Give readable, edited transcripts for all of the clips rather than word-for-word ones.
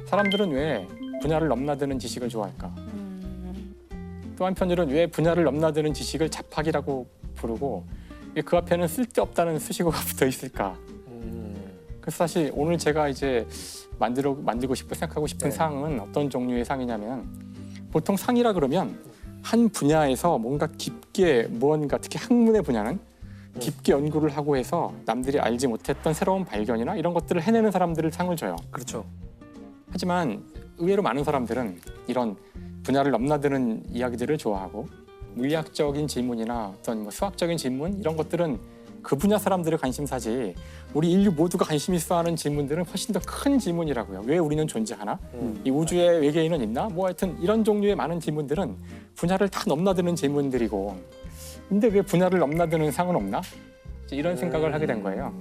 사람들은 왜 분야를 넘나드는 지식을 좋아할까? 또 한편으로는 왜 분야를 넘나드는 지식을 잡학이라고 부르고 왜 그 앞에는 쓸데없다는 수식어가 붙어 있을까? 그래서 사실 오늘 제가 이제 만들고 싶고 생각하고 싶은 상은 어떤 종류의 상이냐면 보통 상이라 그러면 한 분야에서 뭔가 깊게 무언가 특히 학문의 분야는 깊게 연구를 하고 해서 남들이 알지 못했던 새로운 발견이나 이런 것들을 해내는 사람들을 상을 줘요. 그렇죠. 하지만 의외로 많은 사람들은 이런 분야를 넘나드는 이야기들을 좋아하고 물리학적인 질문이나 어떤 뭐 수학적인 질문 이런 것들은 그 분야 사람들의 관심사지 우리 인류 모두가 관심 있어하는 질문들은 훨씬 더 큰 질문이라고요. 왜 우리는 존재하나? 이 우주에 외계인은 있나? 뭐 하여튼 이런 종류의 많은 질문들은 분야를 다 넘나드는 질문들이고 근데 왜 분야를 넘나드는 상은 없나? 이런 생각을 하게 된 거예요.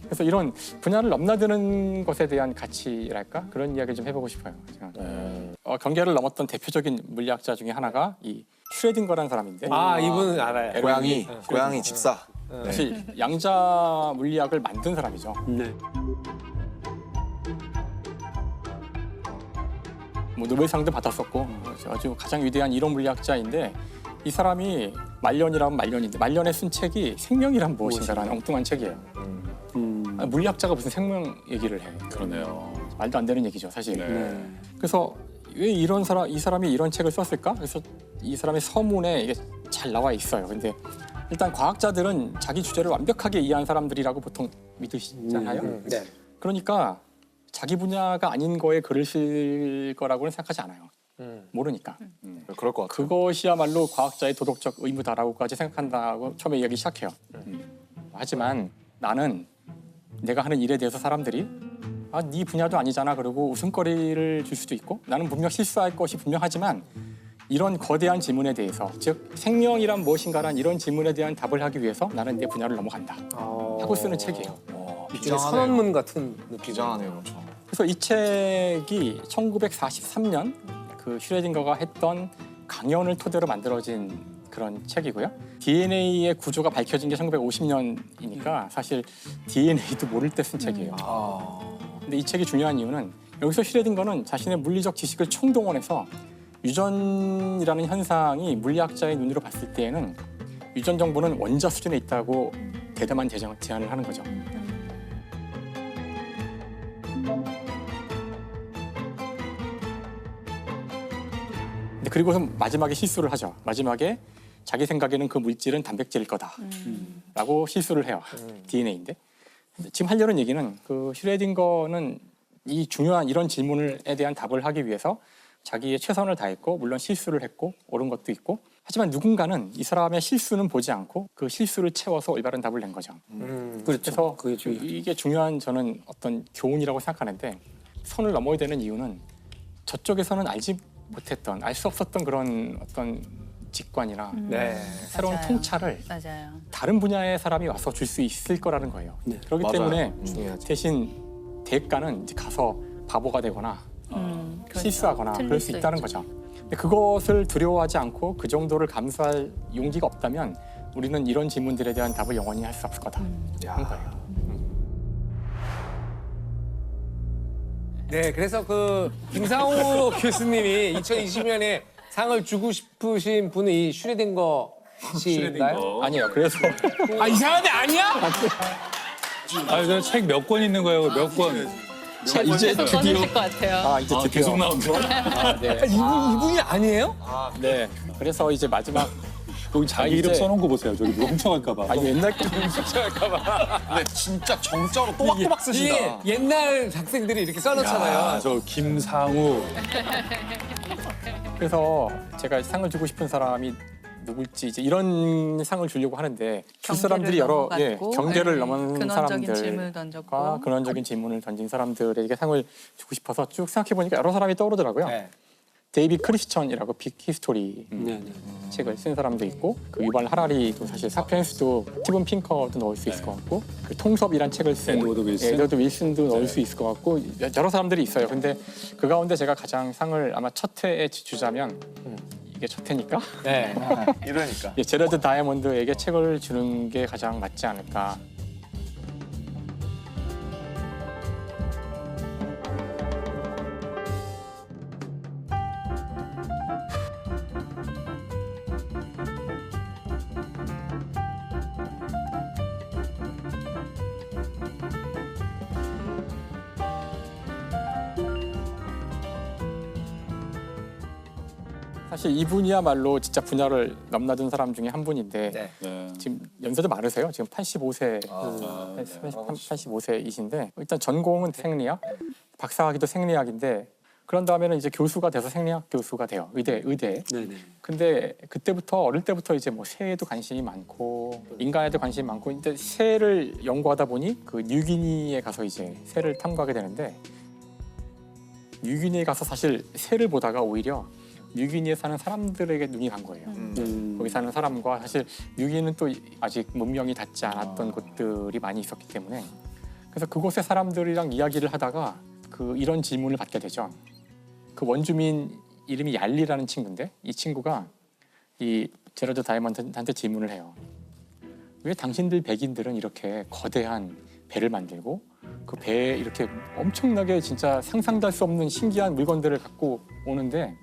그래서 이런 분야를 넘나드는 것에 대한 가치랄까? 그런 이야기를 좀 해보고 싶어요. 경계를 넘었던 대표적인 물리학자 중에 하나가 이 슈레딩거라는 사람인데 아, 이분 알아요. 고양이 집사. 사실 양자 물리학을 만든 사람이죠. 네. 뭐 노벨상도 받았었고 아주 가장 위대한 이론 물리학자인데 이 사람이 말년이라면 말년인데 말년에 쓴 책이 생명이란 무엇인가라는 엉뚱한 책이에요. 물리학자가 무슨 생명 얘기를 해? 그러네요. 말도 안 되는 얘기죠, 사실. 네. 그래서 왜 이 사람이 이런 책을 썼을까? 그래서 이 사람의 서문에 이게 잘 나와 있어요. 근데 일단 과학자들은 자기 주제를 완벽하게 이해한 사람들이라고 보통 믿으시잖아요. 네. 그러니까 자기 분야가 아닌 거에 글을 쓸 거라고는 생각하지 않아요. 모르니까. 그럴 것 같아요. 그것이야말로 과학자의 도덕적 의무다라고까지 생각한다고 처음에 이야기 시작해요. 하지만 나는 내가 하는 일에 대해서 사람들이 네 분야도 아니잖아 그러고 웃음거리를 줄 수도 있고 나는 분명 실수할 것이 분명하지만 이런 거대한 질문에 대해서 즉 생명이란 무엇인가란 이런 질문에 대한 답을 하기 위해서 나는 내 분야를 넘어간다 하고 쓰는 책이에요. 일종의 선언문 같은 느낌. 비장하네요, 그렇죠. 그래서 이 책이 1943년 그 슈레딩거가 했던 강연을 토대로 만들어진 그런 책이고요. DNA의 구조가 밝혀진 게 1950년이니까 사실 DNA도 모를 때 쓴 책이에요. 근데 이 책이 중요한 이유는 여기서 슈레딩거는 자신의 물리적 지식을 총동원해서 유전이라는 현상이 물리학자의 눈으로 봤을 때에는 유전 정보는 원자 수준에 있다고 대담한 제안을 하는 거죠. 근데 그리고서 마지막에 실수를 하죠. 마지막에 자기 생각에는 그 물질은 단백질일 거다라고 실수를 해요. DNA인데 지금 하려는 얘기는 그 슈레딩거는 이 중요한 이런 질문에 대한 답을 하기 위해서 자기의 최선을 다했고 물론 실수를 했고 옳은 것도 있고 하지만 누군가는 이 사람의 실수는 보지 않고 그 실수를 채워서 올바른 답을 낸 거죠. 그렇죠. 그래서 이게 중요한 저는 어떤 교훈이라고 생각하는데 선을 넘어야 되는 이유는 저쪽에서는 알지 못했던 알 수 없었던 그런 어떤 직관이나 네. 새로운 맞아요. 통찰을 맞아요. 다른 분야의 사람이 와서 줄 수 있을 거라는 거예요. 그렇기 맞아요. 때문에 중요하죠. 대신 대가는 이제 가서 바보가 되거나 그렇죠. 실수하거나 틀릴 그럴 수 수 있다는 있죠. 거죠. 근데 그것을 두려워하지 않고 그 정도를 감수할 용기가 없다면 우리는 이런 질문들에 대한 답을 영원히 할 수 없을 거다 하는 거예요. 네, 그래서 그 김상우 교수님이 2020년에 상을 주고 싶으신 분이 이 슈레딩거 씨인가요? 아니에요. 그래서 아, 이상한데 아니야? 아, 책 몇 권 있는 거예요? 몇 권? 자, 이제 계속 드디어 써주실 것 같아요. 이제 드디어 계속 나온다. 네. 이분이 아니에요? 네. 그래서 이제 마지막 여기 자기 이름 이제- 써놓은 거 보세요. 저기 뭐 훔쳐갈까 봐. 이거 옛날 근데 진짜 정자로 또박또박 이게 쓰신다. 옛날 학생들이 이렇게 써놓잖아요. 아, 저 김상우. 그래서 제가 상을 주고 싶은 사람이 누굴지 이제 이런 상을 주려고 하는데 줄 사람들이 여러 경계를 넘은 근원적인 질문을 사람들과 던졌고 근원적인 질문을 던진 사람들에게 상을 주고 싶어서 쭉 생각해 보니까 여러 사람이 떠오르더라고요. 네. 데이비드 크리스천이라고 빅 히스토리 네, 네. 책을 쓴 사람도 있고 그 유발 하라리도 사실 사피엔스도 스티븐 핑커도 넣을 수 있을 것 같고 그 통섭이란 책을 쓴 에드워드 윌슨? 에드워드 윌슨도 넣을 수 있을 것 같고 여러 사람들이 있어요. 근데 그 가운데 제가 가장 상을 아마 첫 회에 주자면 이게 첫 회니까 네. 이러니까. 제레드 다이아몬드에게 책을 주는 게 가장 맞지 않을까. 사실 이분이야말로 진짜 분야를 넘나든 사람 중에 한 분인데 네. 네. 지금 연세도 많으세요. 지금 85세, 85세이신데 일단 전공은 생리학, 박사학위도 생리학인데 그런 다음에는 이제 교수가 돼서 생리학 교수가 돼요. 의대. 네네. 근데 그때부터 어릴 때부터 이제 뭐 새에도 관심이 많고 인간에도 관심이 많고 이제 새를 연구하다 보니 그 뉴기니에 가서 이제 새를 탐구하게 되는데 뉴기니에 가서 사실 새를 보다가 오히려 뉴기니에 사는 사람들에게 눈이 간 거예요. 거기 사는 사람과 사실 뉴기니는 또 아직 문명이 닿지 않았던 곳들이 많이 있었기 때문에 그래서 그곳의 사람들이랑 이야기를 하다가 그 이런 질문을 받게 되죠. 그 원주민 이름이 얄리라는 친구인데 이 친구가 이 제러드 다이먼트한테 질문을 해요. 왜 당신들 백인들은 이렇게 거대한 배를 만들고 그 배에 이렇게 엄청나게 진짜 상상도 할 수 없는 신기한 물건들을 갖고 오는데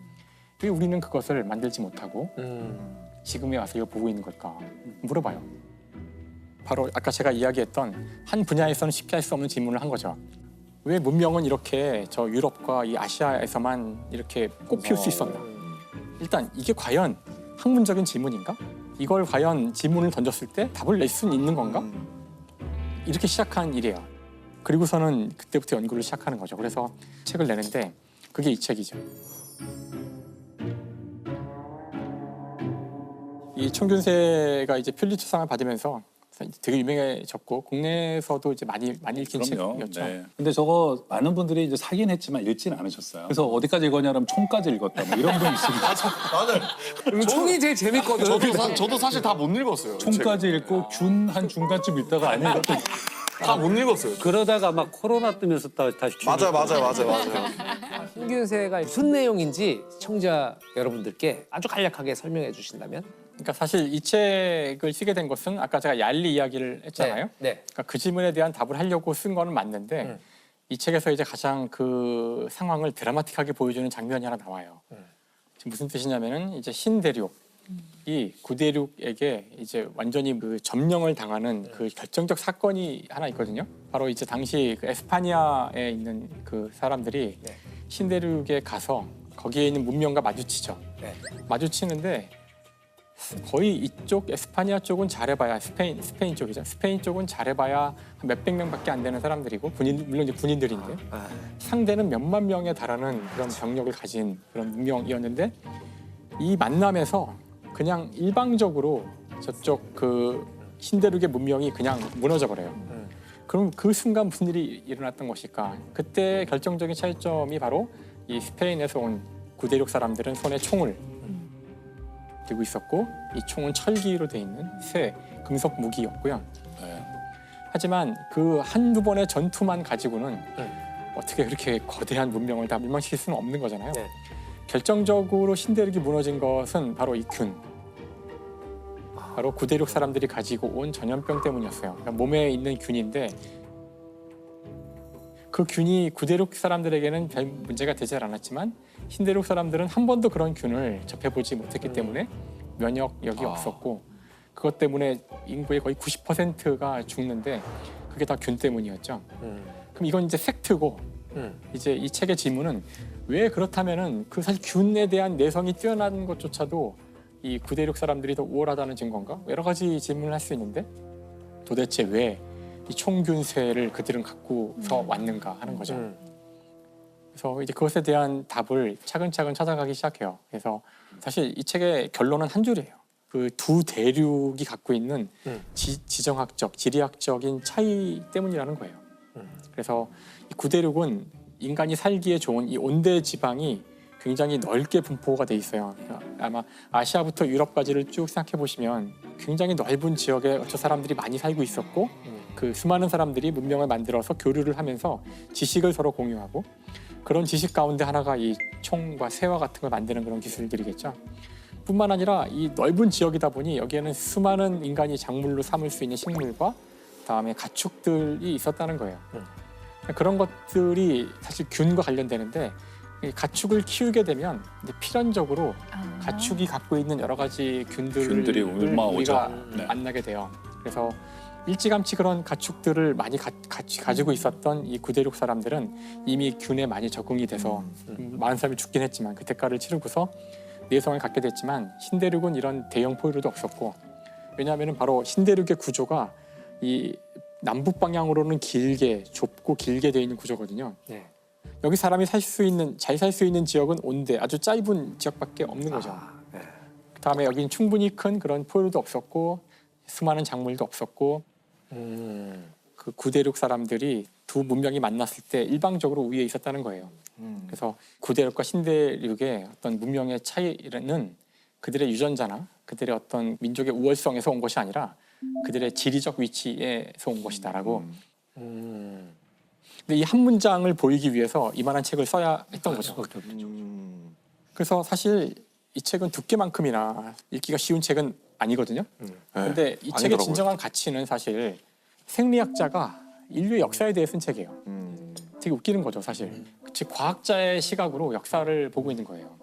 왜 우리는 그것을 만들지 못하고 지금에 와서 이거 보고 있는 걸까 물어봐요. 바로 아까 제가 이야기했던 한 분야에서는 쉽게 할 수 없는 질문을 한 거죠. 왜 문명은 이렇게 저 유럽과 이 아시아에서만 이렇게 꽃피울 수 있었나? 일단 이게 과연 학문적인 질문인가? 이걸 과연 질문을 던졌을 때 답을 낼 수 있는 건가? 이렇게 시작한 일이에요. 그리고서는 그때부터 연구를 시작하는 거죠. 그래서 책을 내는데 그게 이 책이죠. 이 청균세가 이제 퓰리처상을 받으면서 되게 유명해졌고 국내에서도 이제 많이 읽힌 그럼요. 책이었죠. 네. 근데 저거 많은 분들이 이제 사긴 했지만 읽지는 않으셨어요. 그래서 어디까지 읽었냐면 총까지 읽었다. 뭐 이런 분 있습니다. 맞아요. 총이 제일 재밌거든. 저도 사실 다 못 읽었어요. 총까지 읽고 균 한 중간쯤 읽다가 안 읽었던. 다 못 읽었어요. 그러다가 막 코로나 뜨면서 다시 맞아요. 신균세가 무슨 내용인지 시청자 여러분들께 아주 간략하게 설명해 주신다면? 그러니까 사실 이 책을 쓰게 된 것은 아까 제가 얄리 이야기를 했잖아요. 네. 그러니까 그 질문에 대한 답을 하려고 쓴 거는 맞는데 이 책에서 이제 가장 그 상황을 드라마틱하게 보여주는 장면이 하나 나와요. 지금 무슨 뜻이냐면은 이제 신대륙이 구대륙에게 이제 완전히 그 점령을 당하는 그 결정적 사건이 하나 있거든요. 바로 이제 당시 그 에스파니아에 있는 그 사람들이 네. 신대륙에 가서 거기에 있는 문명과 마주치죠. 네. 마주치는데 거의 이쪽 에스파니아 쪽은 잘해봐야 스페인 쪽이죠. 스페인 쪽은 잘해봐야 한 몇백 명밖에 안 되는 사람들이고 물론 이제 군인들인데 상대는 몇만 명에 달하는 그런 병력을 가진 그런 문명이었는데 이 만남에서 그냥 일방적으로 저쪽 그 신대륙의 문명이 그냥 무너져 버려요. 그럼 그 순간 무슨 일이 일어났던 것일까? 그때 결정적인 차이점이 바로 이 스페인에서 온 구대륙 사람들은 손에 총을 들고 있었고 이 총은 철기로 돼 있는 새 금속 무기였고요. 네. 하지만 그 한두 번의 전투만 가지고는 어떻게 그렇게 거대한 문명을 다 멸망시킬 수는 없는 거잖아요. 네. 결정적으로 신대륙이 무너진 것은 바로 이 균. 바로 구대륙 사람들이 가지고 온 전염병 때문이었어요. 그러니까 몸에 있는 균인데 그 균이 구대륙 사람들에게는 별 문제가 되지 않았지만 신대륙 사람들은 한 번도 그런 균을 접해보지 못했기 때문에 면역력이 없었고 그것 때문에 인구의 거의 90%가 죽는데 그게 다 균 때문이었죠. 그럼 이건 이제 팩트고 이제 이 책의 질문은 왜 그렇다면은 그 사실 균에 대한 내성이 뛰어난 것조차도 이 구대륙 사람들이 더 우월하다는 증거인가? 여러 가지 질문을 할 수 있는데 도대체 왜 이 총균세를 그들은 갖고서 왔는가 하는 거죠. 그래서 이제 그것에 대한 답을 차근차근 찾아가기 시작해요. 그래서 사실 이 책의 결론은 한 줄이에요. 그 두 대륙이 갖고 있는 지정학적, 지리학적인 차이 때문이라는 거예요. 그래서 이 구대륙은 인간이 살기에 좋은 이 온대 지방이 굉장히 넓게 분포가 돼 있어요. 그러니까 아마 아시아부터 유럽까지를 쭉 생각해 보시면 굉장히 넓은 지역에 저 사람들이 많이 살고 있었고 그 수많은 사람들이 문명을 만들어서 교류를 하면서 지식을 서로 공유하고 그런 지식 가운데 하나가 이 총과 새와 같은 걸 만드는 그런 기술들이겠죠. 뿐만 아니라 이 넓은 지역이다 보니 여기에는 수많은 인간이 작물로 삼을 수 있는 식물과 그다음에 가축들이 있었다는 거예요. 그런 것들이 사실 균과 관련되는데 이 가축을 키우게 되면 이제 필연적으로 가축이 갖고 있는 여러 가지 균들이 옮아오죠. 우리가 네. 만나게 돼요. 그래서 일찌감치 그런 가축들을 많이 가지고 있었던 이 구대륙 사람들은 이미 균에 많이 적응이 돼서 많은 사람이 죽긴 했지만 그 대가를 치르고서 내성을 갖게 됐지만 신대륙은 이런 대형 포유류도 없었고 왜냐하면 바로 신대륙의 구조가 이 남북 방향으로는 좁고 길게 되어 있는 구조거든요. 네. 여기 사람이 잘 살 수 있는 지역은 온대 아주 짧은 지역밖에 없는 거죠. 네. 그다음에 여기는 충분히 큰 그런 포유류도 없었고 수많은 작물도 없었고 그 구대륙 사람들이 두 문명이 만났을 때 일방적으로 우위에 있었다는 거예요. 그래서 구대륙과 신대륙의 어떤 문명의 차이는 그들의 유전자나 그들의 어떤 민족의 우월성에서 온 것이 아니라 그들의 지리적 위치에서 온 것이다라고. 근데 이 한 문장을 보이기 위해서 이만한 책을 써야 했던 거죠. 그래서 사실 이 책은 두께만큼이나 읽기가 쉬운 책은 아니거든요. 근데 이 책의 아니더라고요. 진정한 가치는 사실 생리학자가 인류의 역사에 대해 쓴 책이에요. 되게 웃기는 거죠, 사실. 즉 과학자의 시각으로 역사를 보고 있는 거예요.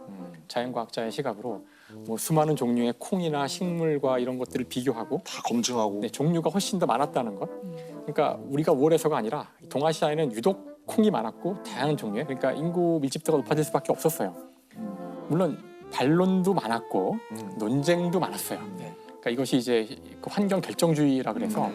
자연과학자의 시각으로 뭐 수많은 종류의 콩이나 식물과 이런 것들을 비교하고 다 검증하고. 네, 종류가 훨씬 더 많았다는 것. 그러니까 우리가 우월해서가 아니라 동아시아에는 유독 콩이 많았고 다양한 종류의 그러니까 인구 밀집도가 높아질 수밖에 없었어요. 물론 반론도 많았고 논쟁도 많았어요. 그러니까 이것이 이제 그 환경 결정주의라 그래서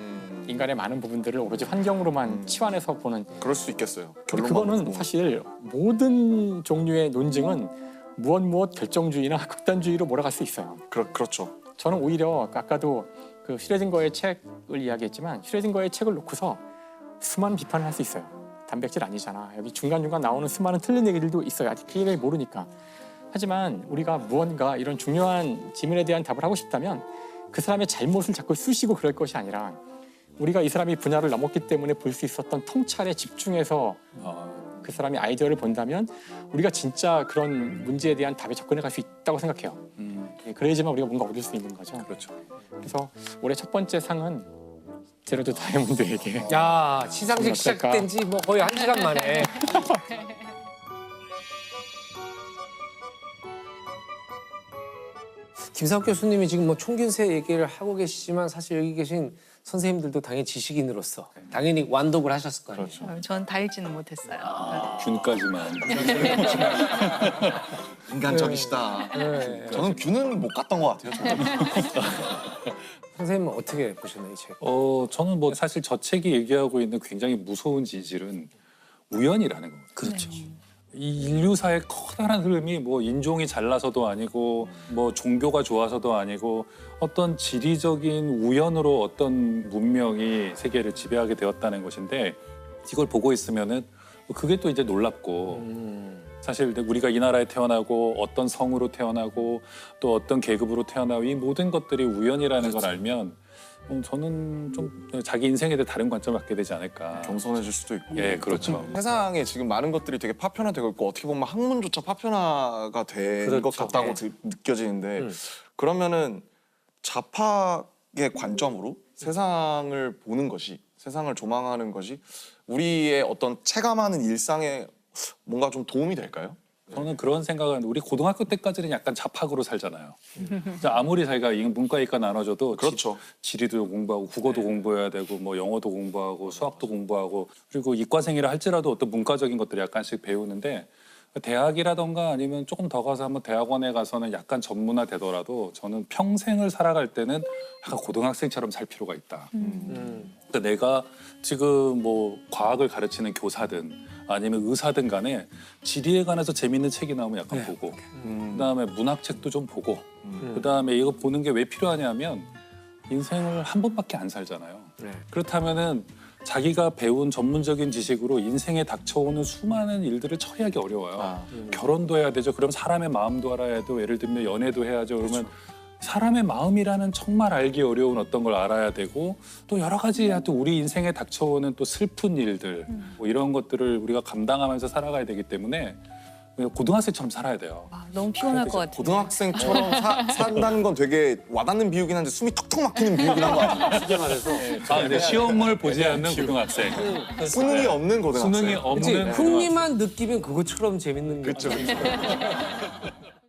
인간의 많은 부분들을 오로지 환경으로만 치환해서 보는. 그럴 수 있겠어요. 근데 결론만 그거는 놓고. 사실 모든 종류의 논증은 무엇 결정주의나 극단주의로 몰아갈 수 있어요. 그렇죠. 저는 오히려 아까도 그 슈레딩거의 책을 이야기했지만 슈레딩거의 책을 놓고서 수많은 비판을 할 수 있어요. 단백질 아니잖아. 여기 중간중간 나오는 수많은 틀린 얘기들도 있어요. 아직 클리어하게 모르니까. 하지만 우리가 무언가 이런 중요한 질문에 대한 답을 하고 싶다면 그 사람의 잘못을 자꾸 쑤시고 그럴 것이 아니라 우리가 이 사람이 분야를 넘었기 때문에 볼 수 있었던 통찰에 집중해서 그 사람의 아이디어를 본다면 우리가 진짜 그런 문제에 대한 답에 접근해 갈 수 있다고 생각해요. 예, 그래야지만 우리가 뭔가 얻을 수 있는 거죠. 그렇죠. 그래서 올해 첫 번째 상은 제로드 다이아몬드에게. 야, 시상식 시작된 지 뭐 거의 1시간 만에. 김상욱 교수님이 지금 뭐 총균세 얘기를 하고 계시지만 사실 여기 계신 선생님들도 당연히 지식인으로서 당연히 완독을 하셨을 거 아니에요. 전 다 읽지는 못했어요. 균까지만. 인간적이시다. 네. 저는 균은 못 갔던 것 같아요. 저는. 선생님은 어떻게 보셨나요, 이 책? 저는 뭐 사실 저 책이 얘기하고 있는 굉장히 무서운 진실은 우연이라는 거거든요. 그렇죠. 이 인류사의 커다란 흐름이 뭐 인종이 잘나서도 아니고 뭐 종교가 좋아서도 아니고 어떤 지리적인 우연으로 어떤 문명이 세계를 지배하게 되었다는 것인데 이걸 보고 있으면은 그게 또 이제 놀랍고 사실 우리가 이 나라에 태어나고 어떤 성으로 태어나고 또 어떤 계급으로 태어나고 이 모든 것들이 우연이라는 걸 알면 저는 좀 자기 인생에 대해 다른 관점을 갖게 되지 않을까. 겸손해질 수도 있고. 예, 그렇죠. 세상에 지금 많은 것들이 되게 파편화되고 있고 어떻게 보면 학문조차 파편화가 된 것 그렇죠. 같다고 네. 느껴지는데 그러면은 자팍의 관점으로 세상을 보는 것이 세상을 조망하는 것이 우리의 어떤 체감하는 일상에 뭔가 좀 도움이 될까요? 저는 그런 생각은 우리 고등학교 때까지는 약간 잡학으로 살잖아요. 아무리 자기가 문과 이과 나눠져도 그렇죠. 지리도 공부하고 국어도 공부해야 되고 뭐 영어도 공부하고 수학도 공부하고 그리고 이과생이라 할지라도 어떤 문과적인 것들을 약간씩 배우는데 대학이라던가 아니면 조금 더 가서 한번 대학원에 가서는 약간 전문화 되더라도 저는 평생을 살아갈 때는 약간 고등학생처럼 살 필요가 있다. 그러니까 내가 지금 뭐 과학을 가르치는 교사든 아니면 의사든 간에 지리에 관해서 재밌는 책이 나오면 약간 보고 그다음에 문학책도 좀 보고 그다음에 이거 보는 게 왜 필요하냐면 인생을 한 번밖에 안 살잖아요. 그렇다면은 자기가 배운 전문적인 지식으로 인생에 닥쳐오는 수많은 일들을 처리하기 어려워요. 결혼도 해야 되죠. 그럼 사람의 마음도 알아야 돼요. 예를 들면 연애도 해야죠. 그러면 사람의 마음이라는 정말 알기 어려운 어떤 걸 알아야 되고 또 여러 가지 또 우리 인생에 닥쳐오는 또 슬픈 일들 뭐 이런 것들을 우리가 감당하면서 살아가야 되기 때문에 고등학생처럼 살아야 돼요. 아, 너무 피곤할 것 같아요. 고등학생처럼 산다는 건 되게 와닿는 비유긴 한데 숨이 턱턱 막히는 비유긴 한 것 같아요. 쉽게 말해서. 근데 시험을 보지 않는 고등학생. 수능이 없는 고등학생. 수능이 그치? 없는 흥미만 느끼면 그것처럼 재밌는 게. 그렇죠.